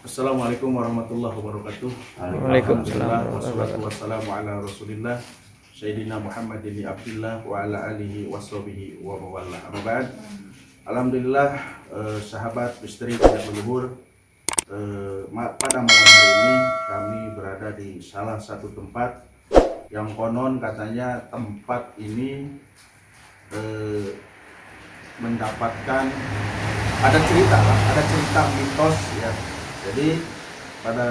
Assalamualaikum warahmatullahi wabarakatuh. Waalaikumsalam. Wassalatu wassalamu ala Rasulillah Sayyidina Muhammadin Abdillah wa ala alihi washabihi wa mawallah. Amma ba'd. Alhamdulillah, sahabat misteri tidak leluhur, pada malam hari ini kami berada di salah satu tempat yang konon katanya tempat ini mendapatkan ada cerita mitos ya. Jadi pada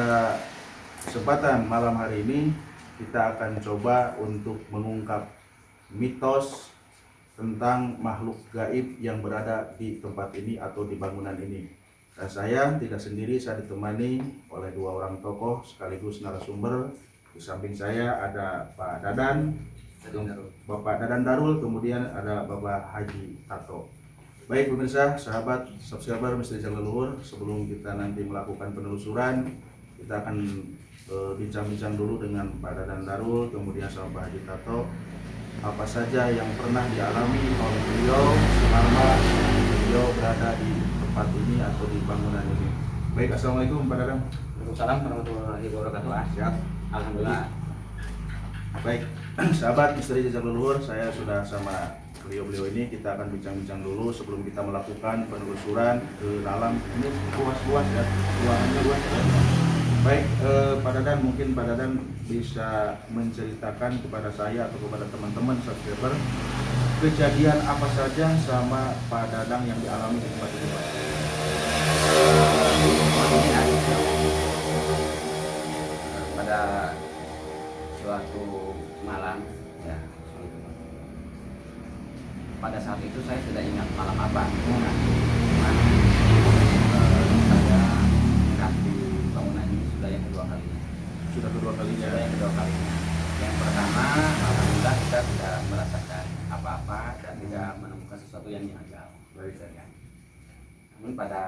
kesempatan malam hari ini kita akan coba untuk mengungkap mitos tentang makhluk gaib yang berada di tempat ini atau di bangunan ini. Dan saya tidak sendiri, saya ditemani oleh dua orang tokoh sekaligus narasumber. Di samping saya ada Pak Dadan, Bapak Dadan Darul, kemudian ada Bapak Haji Tato. Baik pemirsa, sahabat, subscriber Misteri Jalan Leluhur, sebelum kita nanti melakukan penelusuran, kita akan bincang-bincang dulu dengan Pak Dadan Darul, kemudian sama Pak Haji Tato, apa saja yang pernah dialami oleh beliau selama beliau berada di tempat ini atau di bangunan ini. Baik, assalamualaikum Pak Dadan. Waalaikumsalam warahmatullahi wabarakatuh. Siap. Alhamdulillah. Baik, sahabat Misteri Jalan Leluhur, saya sudah sama beliau-beliau ini. Kita akan bincang-bincang dulu sebelum kita melakukan penelusuran ke dalam. Ini luas-luas ya, ruangannya luas ya. Baik, Pak Dadan, mungkin Pak Dadan bisa menceritakan kepada saya atau kepada teman-teman subscriber kejadian apa saja sama Pak Dadang yang dialami di tempat ini, Pak. Pada suatu malam ya, pada saat itu saya tidak ingat malam apa. Cuman saya ingat di bangunan ini sudah yang kedua kalinya. Sudah kedua kalinya. Yang pertama, alhamdulillah kita tidak merasakan apa-apa dan tidak menemukan sesuatu yang janggal. Baik. Namun pada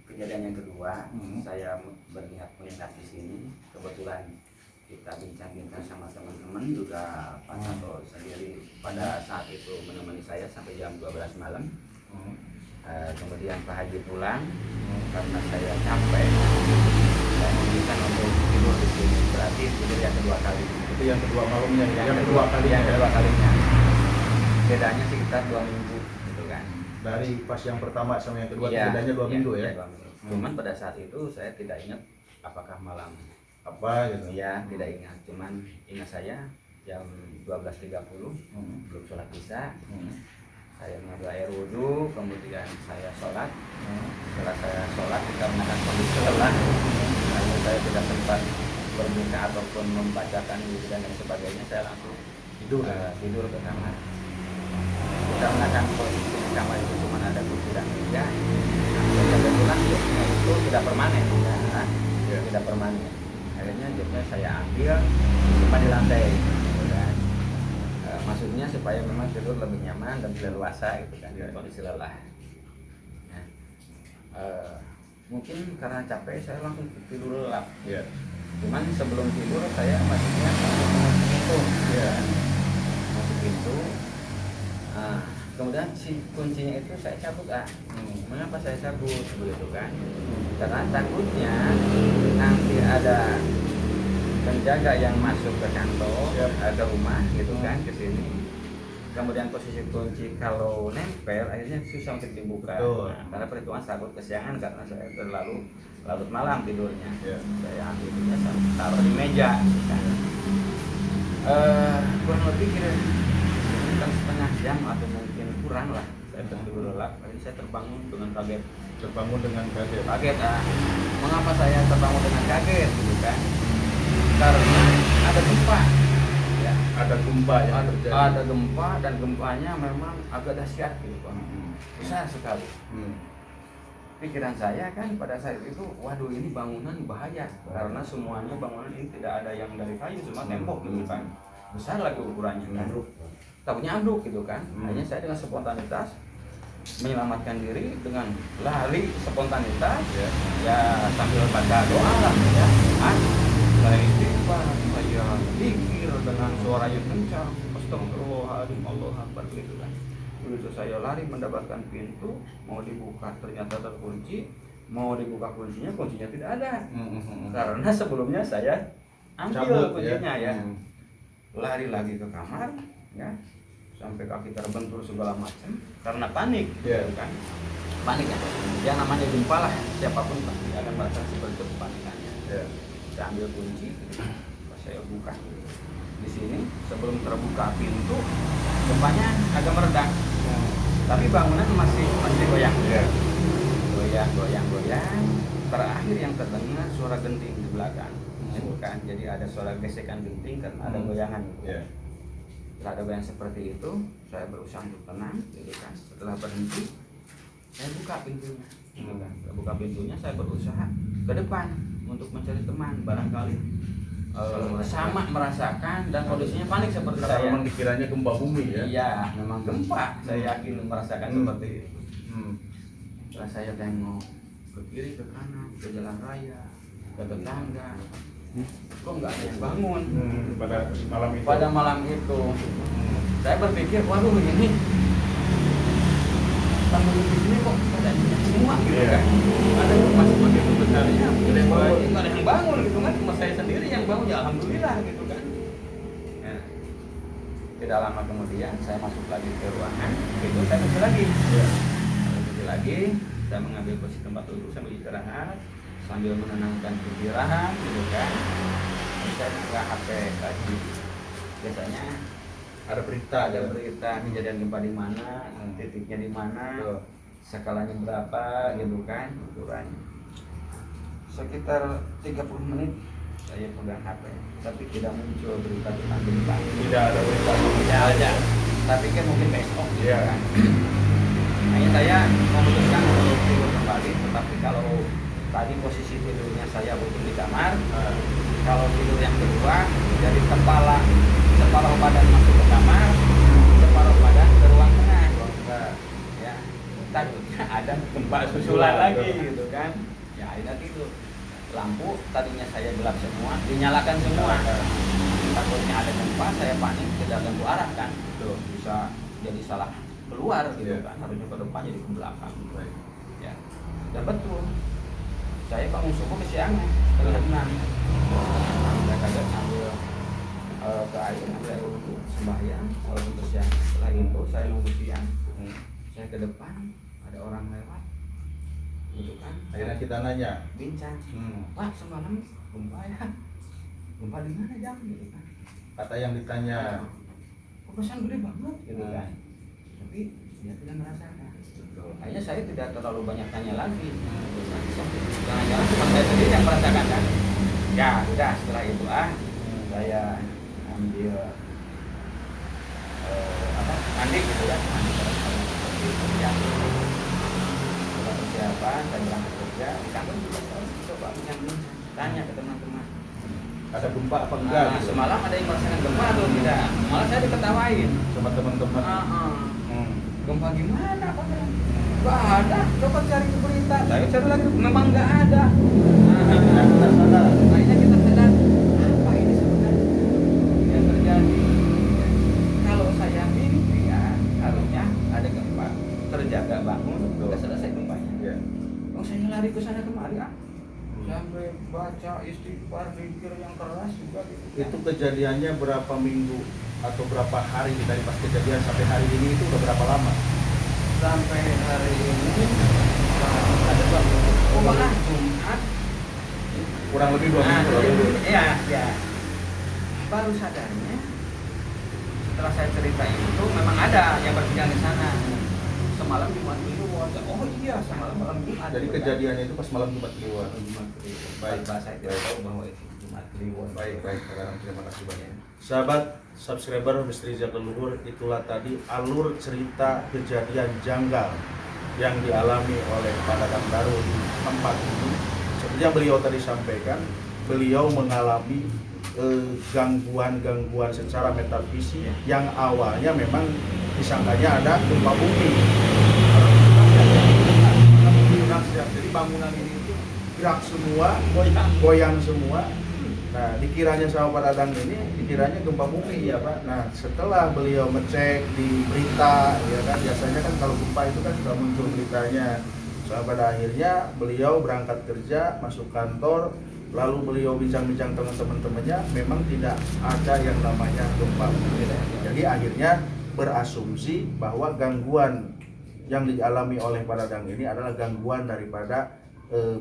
kejadian yang kedua, saya berniat menginap di sini. Kebetulan kita bincang-bincang sama teman-teman, juga Pak Tato sendiri pada saat itu menemani saya sampai jam 12 malam. Kemudian Pak Haji pulang karena saya capek. Saya meminta untuk tidur di sini. Berarti tidur yang kedua kali. Itu yang kedua malamnya, Yang kedua kalinya. Bedanya sekitar 2 minggu, gitu kan. Dari pas yang pertama sama yang kedua, Iya, bedanya 2 minggu ya. 2 minggu. Cuman pada saat itu saya tidak ingat apakah malam Apa gitu. ya, tidak ingat. Cuman ingat saya jam 12.30 belum sholat isya. Saya mengambil air wudhu, kemudian saya sholat. Setelah saya sholat, dikarenakan kondisi lelah, lalu saya tidak sempat berbuka ataupun membacakan wudhu dan lain sebagainya. Saya langsung tidur ke kamar. Dikarenakan posisi di kamar itu cuma ada kursi dan meja. Dan kebetulan joknya itu tidak permanen, ya, tidak permanen. Akhirnya joknya saya ambil, simpan di lantai. Maksudnya supaya memang tidur lebih nyaman dan leluasa gitu kan, kondisi lelah. Nah, mungkin karena capek saya langsung tidur lelap. Cuman sebelum tidur saya maksudnya masuk pintu, masuk pintu. Kemudian si kuncinya itu saya cabut. Mengapa saya cabut begitu kan? Karena takutnya nanti ada penjaga yang masuk ke kantor, ke rumah gitu kan, ke sini. Kemudian posisi kunci kalau nempel akhirnya susah untuk dibuka. Karena perhitungan takut kesiangan karena saya terlalu larut malam tidurnya. Saya ambilnya taruh di meja kan. Kurang lebih kira-kira setengah jam atau mungkin kurang lah saya tertidur lelap. Akhirnya saya terbangun dengan kaget. Kaget. Mengapa saya terbangun dengan kaget gitu kan? Karena ada gempa ya. Ada gempa yang terjadi. Ada gempa dan gempanya memang agak dahsyat gitu Pak. Besar sekali. Pikiran saya kan pada saat itu, waduh ini bangunan bahaya karena semuanya bangunan ini tidak ada yang dari kayu, cuma tembok gitu kan. Besar lagi ukurannya kan. Takutnya ambruk gitu kan. Hanya saya dengan spontanitas menyelamatkan diri dengan lari spontanitas ya sambil baca doa lah ya. Saya istighfar, saya zikir dengan suara yang kencang, astagfirullahaladzim, Allahu Akbar gitu kan. Begitu saya lari mendapatkan pintu, mau dibuka ternyata terkunci, mau dibuka kuncinya tidak ada. Karena sebelumnya saya ambil Cabut, kuncinya ya. ya. Lari lagi ke kamar ya, sampai kaki terbentur segala macam karena panik. Ya. Kan panik ya, yang namanya gempa lah, siapapun pasti akan merasa seperti itu kepanikannya. Ya. Saya ambil kunci, pas saya buka di sini sebelum terbuka pintu, gempanya agak mereda, tapi bangunan masih goyang, Ya. goyang. Terakhir yang terdengar suara genting di belakang, gitu kan. Jadi ada suara gesekan genting karena ada goyangan. Ya. Setelah ada goyang seperti itu, saya berusaha untuk tenang, gitu kan. Setelah berhenti, saya buka pintunya, gitu kan. Setelah buka pintunya, saya berusaha ke depan untuk mencari teman, barangkali sama merasakan dan kondisinya panik seperti Karena saya. memang dikiranya gempa bumi ya. Iya, memang gempa. Saya yakin merasakan seperti itu. Setelah saya tengok ke kiri, ke kanan, ke jalan raya, ke tetangga, kok nggak ada yang bangun. Pada malam itu. Pada malam itu, saya berpikir, waduh ini bangun di sini kok pada nyenyak semua gitu Iya. kan. Ada masih begitu besarnya, nggak ada yang bangun gitu kan. Cuma saya sendiri yang bangun, ya alhamdulillah gitu kan. Ya. Tidak lama kemudian saya masuk lagi ke ruangan, itu saya kunci lagi. Ya. Kunci lagi, saya mengambil posisi tempat duduk sambil istirahat, sambil menenangkan pikiran gitu kan. Terus saya buka HP lagi. Biasanya Ada berita. ada berita kejadian gempa di mana, titiknya di mana, skalanya berapa gitu kan, ukurannya. Sekitar 30 menit saya pegang HP, tapi tidak muncul berita tentang gempa. Tidak ada berita. Tidak ada. Tapi kan mungkin besok gitu Iya. kan. Hanya saya memutuskan untuk tidur kembali, tetapi kalau tadi posisi tidurnya saya butuh di kamar, kalau tidur yang kedua dari separuh badan masuk ke kamar, separuh badan ke ruang tengah. Ya, takutnya ada gempa susulan lagi gitu kan. Ya akhirnya tidur. Lampu tadinya saya gelap semua, dinyalakan semua. Takutnya ada gempa, saya panik tidak ganggu arah kan. Tuh, bisa jadi salah keluar gitu kan. Harusnya ke depan jadi ke belakang. Ya. Dan betul. Saya bangun subuh kesiangan, setengah 6. Saya kaget ambil ke air, ambil air wudhu, sembahyang, walaupun kesiangan. Setelah itu saya nunggu siang, saya ke depan, ada orang lewat, gitu kan. Akhirnya kita nanya. Bincang, Pak semalam gempa ya? Gempa di mana jam? Gitu kan. Kata yang ditanya. Pesan gede banget, gitu kan. Tapi dia tidak merasakan. Akhirnya saya tidak terlalu banyak tanya lagi. Jangan-jangan cuma saya sendiri yang merasakan kan? Ya udah setelah itu saya ambil mandi gitu kan, mandi seperti itu ya. Setelah persiapan saya berangkat kerja di kantor juga saya coba bincang tanya ke teman-teman. Ada gempa apa enggak? Gitu. Semalam ada yang merasakan gempa atau tidak? Malah saya diketawain Sama teman-teman. Gempa gimana Pak? Gak ada, coba cari ke berita. Saya cari lagi, memang gak ada. Akhirnya kita sadar, apa ini sebenarnya yang terjadi? Kalau saya mimpi ya, harusnya ada gempa, terjaga bangun, sudah selesai gempanya. Ya. Kalau saya lari ke sana kemari sampai baca istighfar, zikir yang keras juga gitu. Itu kejadiannya berapa minggu atau berapa hari dari pas kejadian sampai hari ini itu udah berapa lama? Sampai hari ini ada 2 minggu. Oh malah Jumat. Kurang lebih 2 minggu lalu. Iya, ya. Baru sadarnya setelah saya cerita itu memang ada yang berpindah di sana. Semalam Jumat Kliwon. Oh iya, semalam malam Jumat. Jadi kejadiannya itu pas malam Jumat Kliwon. Baik, saya tidak tahu bahwa itu Jumat Kliwon. Baik, sekarang terima kasih banyak. Sahabat subscriber Misteri Zat Leluhur, itulah tadi alur cerita kejadian janggal yang dialami oleh Pak Dadang Darul di tempat ini. Seperti yang beliau tadi sampaikan, beliau mengalami gangguan-gangguan secara metafisik yang awalnya memang disangkanya ada gempa bumi. Jadi bangunan ini itu gerak semua, goyang semua. Nah, dikiranya sama Pak Dadang ini, dikiranya gempa bumi ya Pak. Nah, setelah beliau ngecek di berita, ya kan biasanya kan kalau gempa itu kan sudah muncul beritanya. pada akhirnya beliau berangkat kerja, masuk kantor, lalu beliau bincang-bincang dengan teman-temannya, memang tidak ada yang namanya gempa. Jadi akhirnya berasumsi bahwa gangguan yang dialami oleh Pak Dadang ini adalah gangguan daripada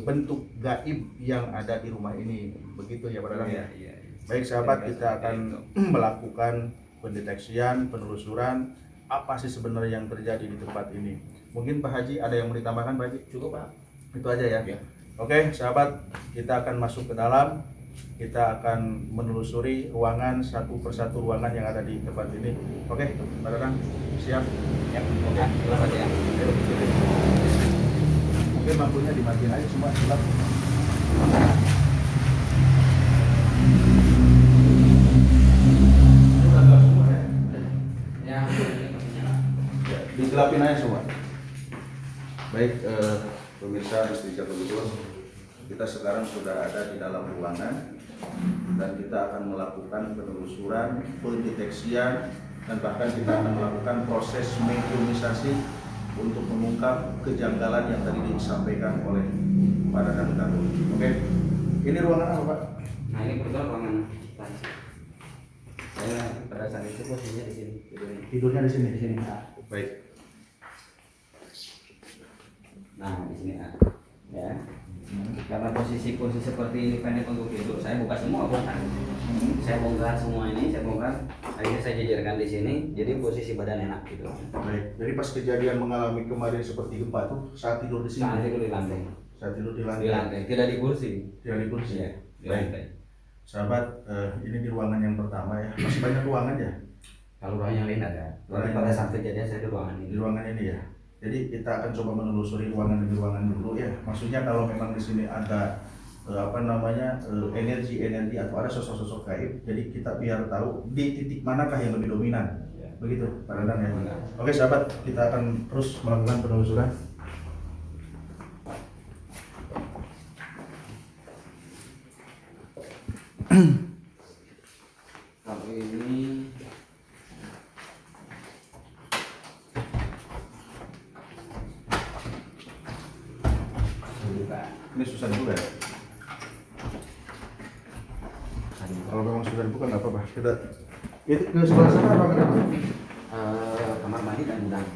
bentuk gaib yang ada di rumah ini. Begitu ya Pak Dadang? Iya. Baik sahabat, kita akan melakukan pendeteksian, penelusuran apa sih sebenarnya yang terjadi di tempat ini. Mungkin Pak Haji ada yang mau ditambahkan Pak Haji? Cukup Pak. Itu aja ya. Ya. Oke sahabat, kita akan masuk ke dalam. Kita akan menelusuri ruangan satu persatu ruangan yang ada di tempat ini. Oke, Pak Dadang, siap? Ya. Oke. Selamat ya. Mungkin lampunya dimatiin aja semua, gelap. Ya. Digelapin aja semua. Baik, pemirsa Misteri Leluhur, kita sekarang sudah ada di dalam ruangan dan kita akan melakukan penelusuran, pendeteksian, dan bahkan kita akan melakukan proses mediumisasi untuk mengungkap kejanggalan yang tadi disampaikan oleh Pak Dadang tadi. Oke, ini ruangan apa Pak? Nah ini kebetulan ruangan tadi. Saya pada saat itu posisinya di sini. Tidurnya di sini. Di sini. Nah, Baik. di sini ya. Karena posisi seperti ini pendek untuk tidur, saya buka semua bongkar. Saya bongkar semua ini, saya bongkar. Akhirnya saya jajarkan di sini, jadi posisi badan enak gitu. Baik. Jadi pas kejadian mengalami kemarin seperti gempa tuh saat tidur di sini. Saat tidur di lantai. Saat tidur di Di lantai. lantai, tidak di kursi. Tidak di kursi. Iya, di Baik. lantai. Sahabat, ini di ruangan yang pertama ya. Masih banyak ruangan ya? Kalau ruangan yang lain ada. Tapi pada saat kejadian saya di ruangan Di ini. ruangan ini ya. Jadi kita akan coba menelusuri ruangan demi ruangan dulu ya. Maksudnya kalau memang di sini ada energi-energi atau ada sosok-sosok gaib, jadi kita biar tahu di titik manakah yang lebih dominan. Ya. Begitu, Pak Dadang ya. Benar. Oke sahabat, kita akan terus melakukan penelusuran. Kalau ini buka. Ini susah dibuka ya? Kalau memang sudah dibuka nggak apa-apa. Kita itu ke sebelah sana apa ke depan? Kamar mandi dan gudang.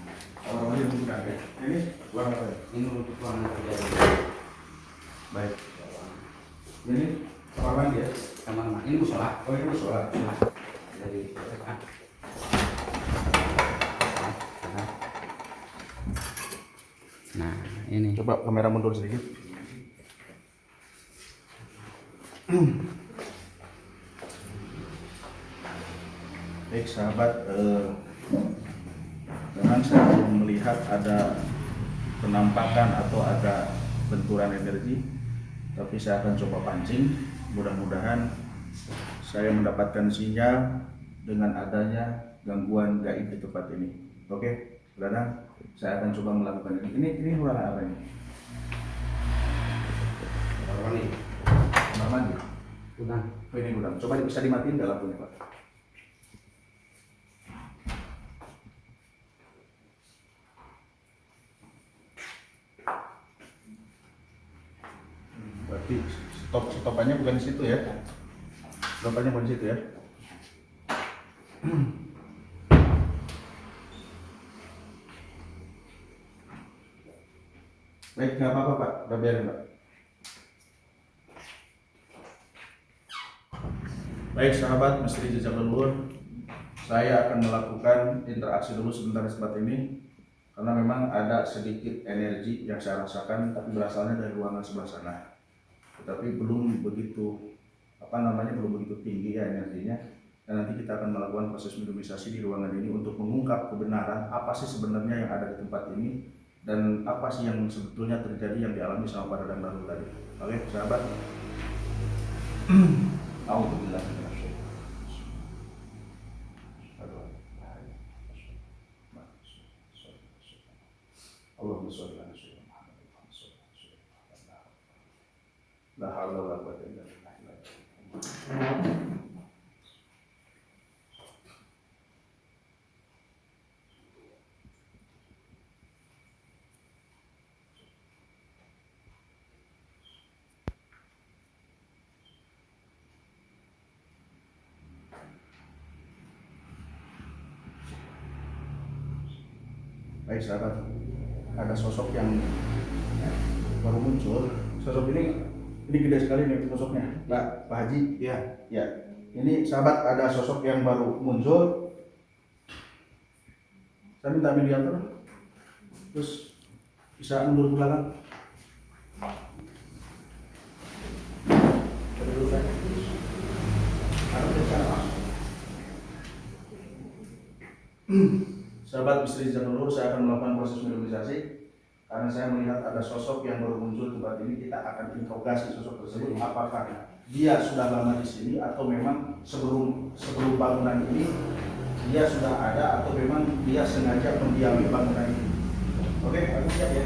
Oh, ini dibuka ya. Ini ruangan apa ya? Ini untuk ruangan kerja. Baik. Ini kamar mandi ya? Kamar mandi. Ini musola. Oh ini musola. Dari Nah, ini. Coba kamera mundur sedikit. Baik sahabat, memang saya belum melihat ada penampakan atau ada benturan energi, tapi saya akan coba pancing. Mudah-mudahan saya mendapatkan sinyal dengan adanya gangguan gaib di tempat ini. Oke, Dadang, saya akan coba melakukan ini. Ini ruangan apa ini? Kamar mandi. Kamar mandi. Gudang. Oh, ini gudang. Coba bisa dimatiin nggak lampunya, Pak? Berarti stopannya bukan di situ ya? Stopannya bukan di situ ya? Baik, nggak apa-apa Pak, udah biarin Pak. Baik sahabat Misteri Jejak Leluhur, saya akan melakukan interaksi dulu sebentar di tempat ini karena memang ada sedikit energi yang saya rasakan, tapi berasalnya dari ruangan sebelah sana. Tetapi belum begitu belum begitu tinggi ya energinya. Dan nanti kita akan melakukan proses mediumisasi di ruangan ini untuk mengungkap kebenaran apa sih sebenarnya yang ada di tempat ini dan apa sih yang sebetulnya terjadi yang dialami sama Pak Dadang baru tadi. Oke sahabat. Alhamdulillah. Allahumma sholli ala sayyidina Muhammad. La haula wala quwwata illa billah. Baik sahabat, ada sosok yang baru muncul. Sosok ini gede sekali nih sosoknya, Pak Haji. Ya, ya. Ini sahabat ada sosok yang baru muncul. Saya minta mediator, terus bisa mundur ke belakang. Sahabat Misteri Janur, saya akan melakukan proses mediumisasi karena saya melihat ada sosok yang baru muncul tempat ini. Kita akan interogasi sosok tersebut, apakah dia sudah lama di sini atau memang sebelum bangunan ini dia sudah ada atau memang dia sengaja mendiami bangunan ini. Oke, aku siap ya.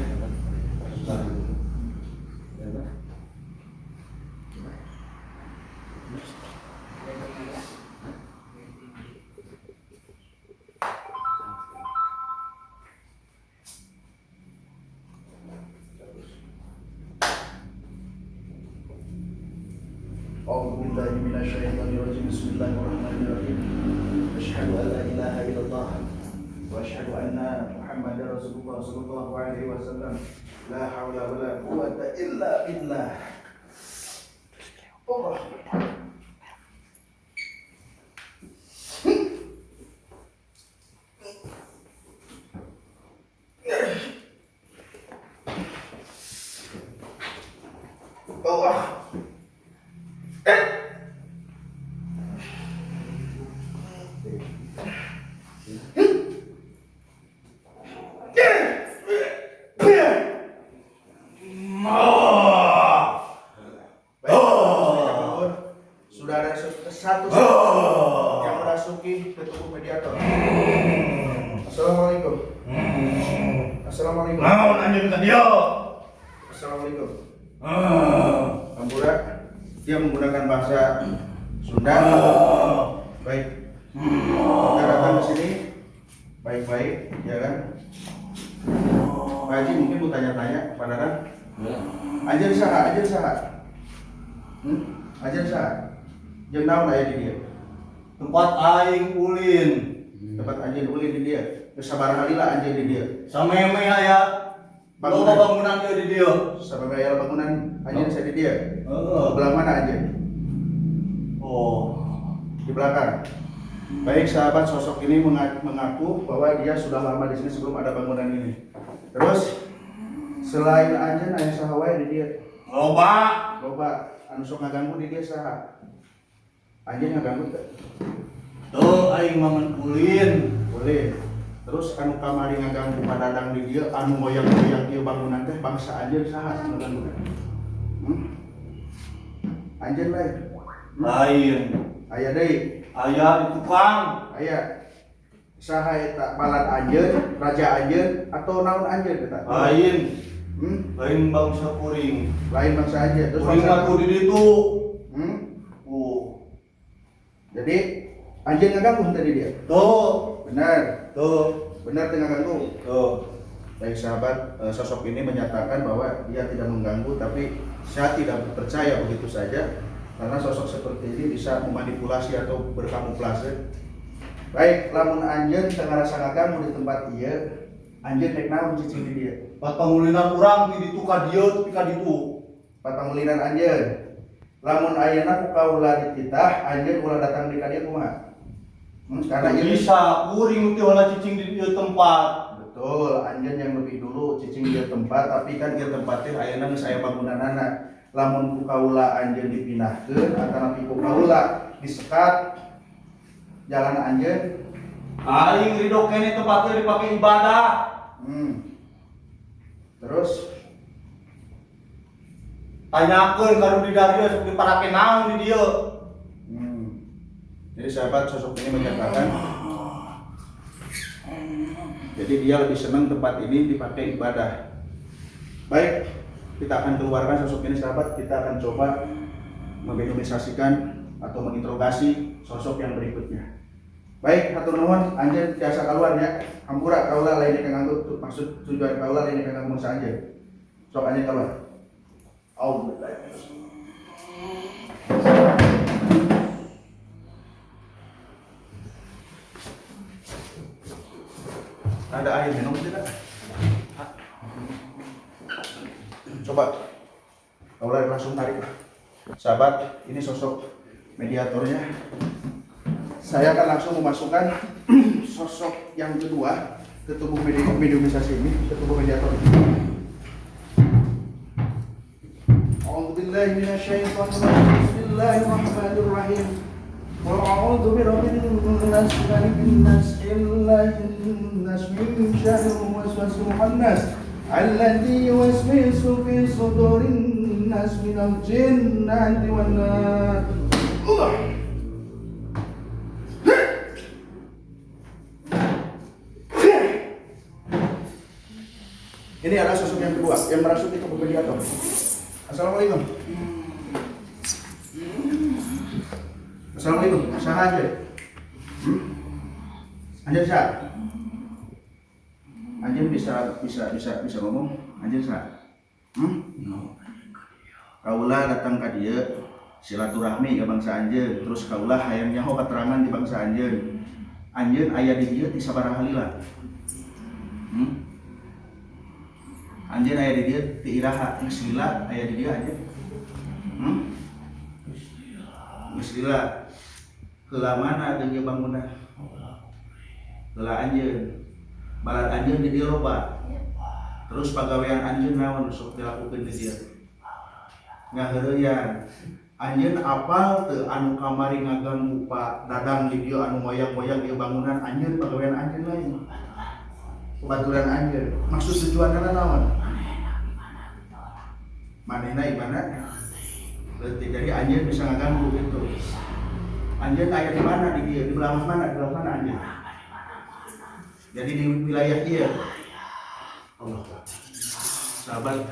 A'udzubillahi minasyaitonirrajim. Bismillahirrahmanirrahim. Asyhadu an la ilaha illallah wa asyhadu anna Muhammadar Rasulullah sallallahu alaihi wasallam. La haula wala quwwata illa billah. Allah. Allah. Sudah ada satu yang merasuki ke tubuh mediator. Assalamualaikum. Assalamualaikum. Naon anjeun ka dieu? Assalamualaikum. Ampura, dia menggunakan bahasa Sunda. Baik. Kita datang ke sini baik-baik, ya kan? Pak Haji mungkin mau tanya-tanya kepada kan? Anjeun saha? Anjeun saha? Jeung naon aya di dieu? Tempat aing ulin. Tempat anjeun ulin di dieu. Geus sabaraha lila anjeun di dieu? Sameme aya loba bangunan ieu di dieu. Sampai aya bangunan anjeun saya di dieu. Heeh. Belah mana anjeun? Oh. Di belakang. Baik sahabat, sosok ini mengaku bahwa dia sudah lama di sini sebelum ada bangunan ini. Terus selain anjeun aya saha wae di dieu? Loba. Anu sok ngaganggu di dieu saha? Anjeun ngaganggu teh? Tuh aing mangan ulin. Boleh. Terus anu kamari ngaganggu padadang di dieu anu moyang-moyang ieu bangunan teh bangsa anjeun saha ngaganggu? Anjeun lain. Lain. Aya deui. Aya di tukang. Aya saha eta balad anjeun, raja anjeun atau naon anjeun eta? Lain. Lain bangsa kuring. Lain bangsa anjeun. Terus Kuring bangsa aku di ditu. Jadi anjeun ngaganggu tadi dia. Tuh. Benar. Tuh. Benar teu ngaganggu. Tuh. Baik sahabat, sosok ini menyatakan bahwa dia tidak mengganggu, tapi saya tidak percaya begitu saja karena sosok seperti ini bisa memanipulasi atau berkamuflase. Baik, lamun anjeun teu ngarasa ngaganggu di tempat ieu, anjeun rek naon cicing di dieu? Patangulinan urang di ditu ka dieu tepi ka ditu. Patangulinan anjeun. Lamun ayeuna ku kaula dititah, anjeun ulah datang di ka dieu kumaha? Karena ieu Bisa kuring teh ulah cicing di dieu tempat. betul, anjeun yang lebih dulu cicing dia tempat, tapi kan dia tempatnya ayeuna geus aya bangunanana. Lamun ku kaula anjeun dipindahkeun antara ku kaula disekat jalan anjeun. Aing ridho kene tempatnya dipake ibadah. Terus Tanyakeun ka Rudi Daryo sok diparake naon di dieu. Jadi sahabat, sosok ini menyatakan jadi dia lebih senang tempat ini dipakai ibadah. Baik, kita akan keluarkan sosok ini sahabat. Kita akan coba memediumisasikan atau menginterogasi sosok yang berikutnya. Baik, hatur nuhun, anjeun tiasa kaluar ya. Hampura kaula lain kang nganggo maksud tujuan kaula lain kang nganggo anjeun. Sok anjeun kaluar. Ada air minum tidak? Kaulah langsung tarik. Sahabat, ini sosok mediatornya. Saya akan langsung memasukkan sosok yang kedua ke tubuh mediumisasi ini, ke tubuh mediator. A'udzubillahi minasyaitonirrajim. Bismillahirrahmanirrahim. Wa a'udzu birabbil nas, malikin nas, ilahin nas, min syarril waswasil khannas, alladzi yuwaswisu fi sudurin nas minal jinnati wan nas. Ini adalah sosok yang kedua yang merasuki tubuh mediator. Assalamualaikum. Assalamualaikum. Sah aja. Anjir sah. Anjir bisa ngomong. Anjir sah. Kaulah datang ke dia silaturahmi ke bangsa Anjir. Terus kaulah hayang nyaho keterangan di bangsa Anjir. Anjir aya di dia di sabaraha halila. Anjir aya di dia ti iraha geus lila aya di dia anjir. Geus lila. Heula mana jeung ieu bangunan? Heula anjeun. Balad anjeun di dieu loba. Terus pagawean anjeun naon sok dilakukeun di dieu? Ngaheureuyan. Anjeun apal teu anu kamari ngaganggu Pak Dadang di dieu anu moyang-moyang ieu bangunan anjeun pagawean anjeun lain. Kebaturan anjeun. Maksud tujuanna naon? Manehna ibana? Berarti jadi anjeun bisa ngaganggu gitu. Anjeun aya di mana di dia? Di belah mana? Di belah mana anjeun? Jadi di wilayah dia. Allah. Sahabat,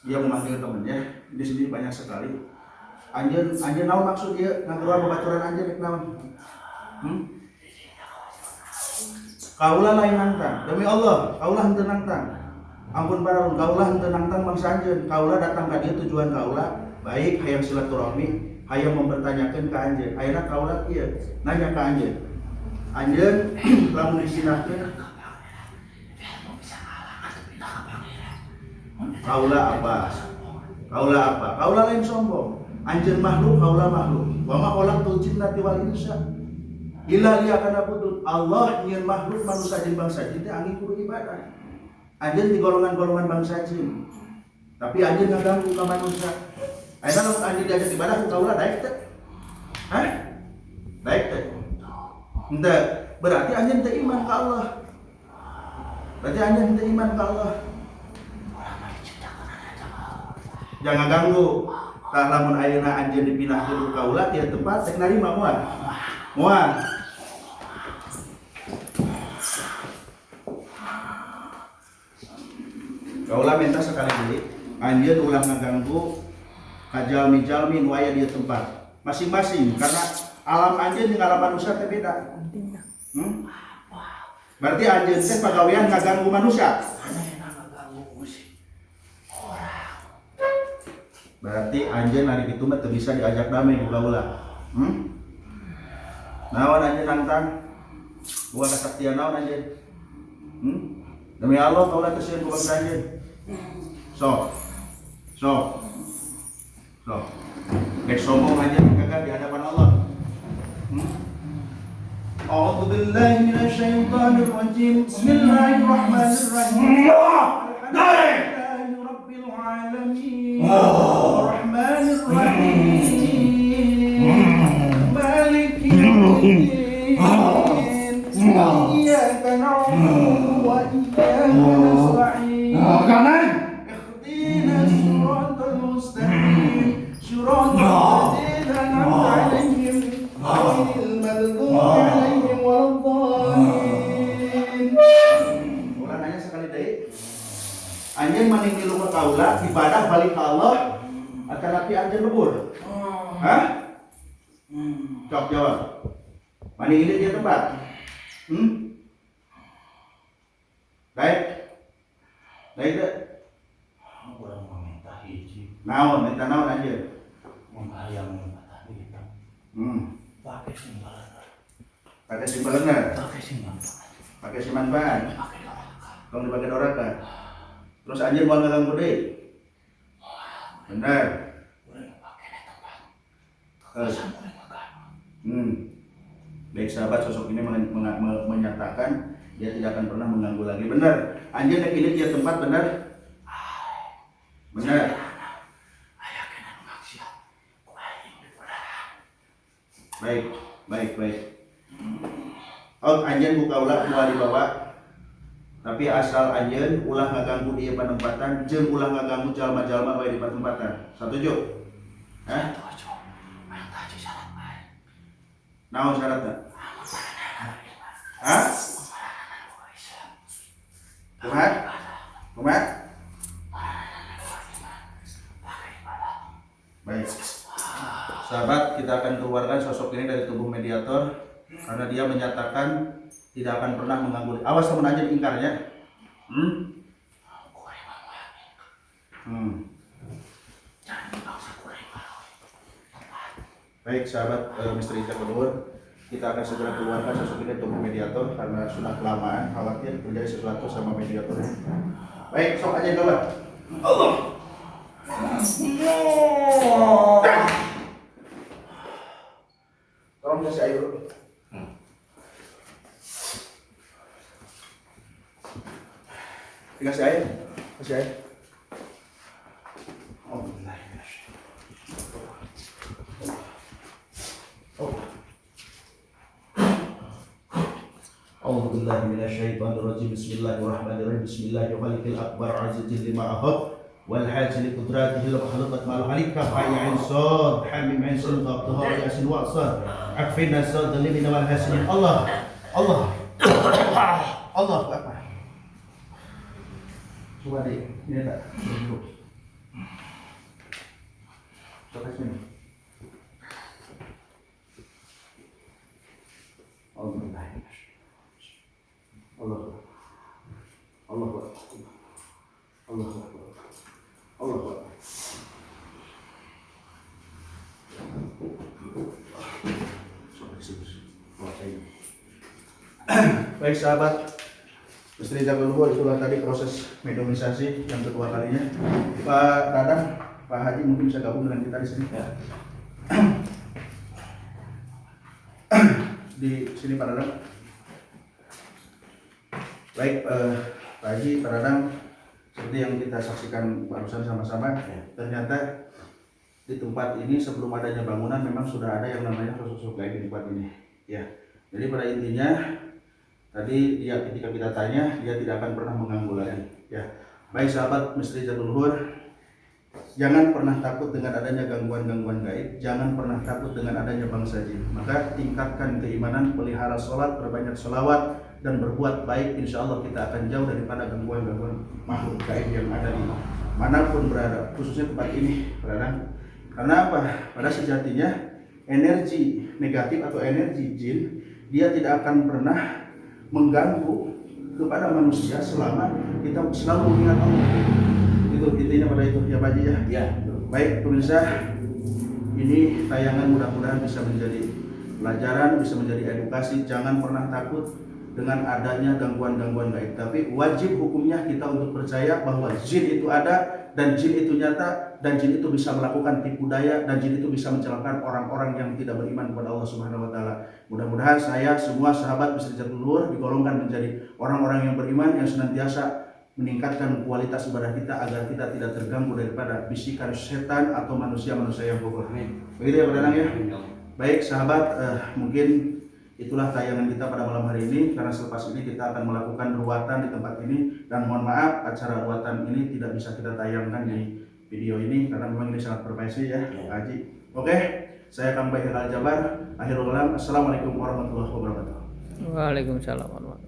dia memanggil temannya. Di sini banyak sekali. Anjeun naon maksud dia? Ngakeluar babaturan anjeun rek naon? Kaulah lain nantang. Demi Allah, kaulah henteu nantang. Ampun paraun, kaulah henteu nantang bangsa anjeun. Kaulah datang ka dieu tujuan kaulah baik hayang silaturahmi. Hayang mempertanyakan ke anjeun, ayeuna kaulah ieu nanya ke anjeun. Anjeun lamun disinahkeun kaulah apa? Kaulah apa? Kaulah lain sombong. Anjeun makhluk, kaulah makhluk. Wa ma khalaqtul jinnati wal insa illa liya'budun. Allah nyieun makhluk manusia jeung bangsa jin teh angin kudu ibadah. Anjeun di golongan-golongan bangsa jin. Tapi anjeun ngaganggu ka manusia. Ayeuna lamun anjeun diajak ibadah ku kaulah daek teh? Hah? Daek teh? Henteu. Berarti anjeun teu iman ka Allah. Berarti anjeun teu iman ka Allah. Jangan ganggu. Tah lamun ayeuna anjeun dipinahkeun ku kaulah tieu tempat tek narima moal. Moal. Kaulah minta sekali deui anjeun ulah ngaganggu kajalmi-jalmi nu aya di tempat masing-masing karena alam anjeun jeung alam manusia teh beda. Berarti anjeun teh pagawean ngaganggu manusia. Berarti anjeun hari kitu mah teu bisa diajak damai ku kaulah. Naon anjeun nantang? Buah kesaktian naon anjeun? Demi Allah kaulah teu sieun ku bangsa anjeun. So. Dek sombong aja kagak di hadapan Allah. A'udzu billahi minasyaitonir rajim. Bismillahirrahmanirrahim. Alhamdulillahirabbil alamin. Arrahmanir rahim. Maliki yaumiddin. Iyyaka na'budu wa iyyaka nasta'in. Ihdinas siratal mustaqim. Siratal ladzina an'amta 'alaihim ghairil maghdubi 'alaihim waladdallin. Ulah nanya sekali deui. Anjeun maning tilu ka kaulah ibadah balik ka Allah atau tapi anjeun lebur? Hah? Cok jawab. Maning ini dia tempat. Baik. Baik teh. Urang mah minta hiji. Naon minta naon anjeun? Mun hayang minta hiji. Pakai simbalan. Pakai simbalan. Pakai simbalan. Pakai simanban. Pakai dorakan. Tong dipake dorakan. Terus anjeun moal ngaganggu deui. Benar. Baik sahabat, sosok ini menyatakan dia tidak akan pernah mengganggu lagi. Benar. Anjir yang ini dia tempat benar. Benar. Baik, baik, baik. Oh, anjen buka ulah keluar dibawa. Tapi asal anjen ulah ngaganggu di penempatan, jeung ulah ngaganggu jalma-jalma bae di penempatan. Setuju? Hah? Naon syaratnya? Hah? Kumat? Kumat? Baik. Sahabat, kita akan keluarkan sosok ini dari tubuh mediator karena dia menyatakan tidak akan pernah mengganggu. Awas teman aja ingkarnya. Baik sahabat, misteri Jakarta, kita akan segera keluarkan sosok ini tubuh mediator karena sudah kelamaan khawatir terjadi sesuatu sama mediator. Baik, sok aja coba. Allah. Tolong kasih air dulu. Dikasih air, kasih air. Oh, A'udzu billahi minasyaitonir rajim. Bismillahirrahmanirrahim. Bismillahirrahmanirrahim. Akbar azizil lima ahad wal hajil qudratihi al makhluqat mal halika fa'in sad hamim min sun qabtaha yasin wa sad akfina sad limin wal hasin. Allah Allah Allah Akbar. Coba deh, ini tak dulu. Coba sini. Allah Allah Allah Allah Allah Allah. Baik sahabat, misteri Jakarta, itulah tadi proses mediumisasi yang kedua kalinya. Pak Dadang, Pak Haji mungkin bisa gabung dengan kita di sini. Ya. Di sini Pak Dadang. Baik, Pak Haji, Pak Dadang, seperti yang kita saksikan barusan sama-sama, ternyata di tempat ini sebelum adanya bangunan memang sudah ada yang namanya sosok gaib di tempat ini. Ya, jadi pada intinya tadi dia ketika kita tanya dia tidak akan pernah mengganggu lagi. Ya, baik sahabat misteri Jatuhur, jangan pernah takut dengan adanya gangguan-gangguan gaib, jangan pernah takut dengan adanya bangsa jin. Maka tingkatkan keimanan, pelihara sholat, berbanyak sholawat, dan berbuat baik. Insya Allah kita akan jauh daripada gangguan-gangguan makhluk gaib yang ada di manapun berada, khususnya tempat ini berada. Karena apa? Pada sejatinya energi negatif atau energi jin dia tidak akan pernah mengganggu kepada manusia selama kita selalu mengingat Allah. Itu intinya pada itu ya Pak Haji ya. Ya. Baik pemirsa, ini tayangan mudah-mudahan bisa menjadi pelajaran, bisa menjadi edukasi. Jangan pernah takut dengan adanya gangguan-gangguan gaib, tapi wajib hukumnya kita untuk percaya bahwa jin itu ada dan jin itu nyata dan jin itu bisa melakukan tipu daya dan jin itu bisa mencelakakan orang-orang yang tidak beriman kepada Allah Subhanahu wa taala. Mudah-mudahan saya semua sahabat bisa terlur digolongkan menjadi orang-orang yang beriman yang senantiasa meningkatkan kualitas ibadah kita agar kita tidak terganggu daripada bisikan setan atau manusia-manusia yang bohong. Begitu ya Pak Danang ya. Baik sahabat, mungkin itulah tayangan kita pada malam hari ini, karena selepas ini kita akan melakukan ruatan di tempat ini, dan mohon maaf acara ruatan ini tidak bisa kita tayangkan di video ini karena memang ini sangat berpensi ya Pak Haji. Oke, saya Kang Baikal Jabar, akhirul kalam. Assalamualaikum warahmatullahi wabarakatuh. Waalaikumsalam warahmatullahi wabarakatuh.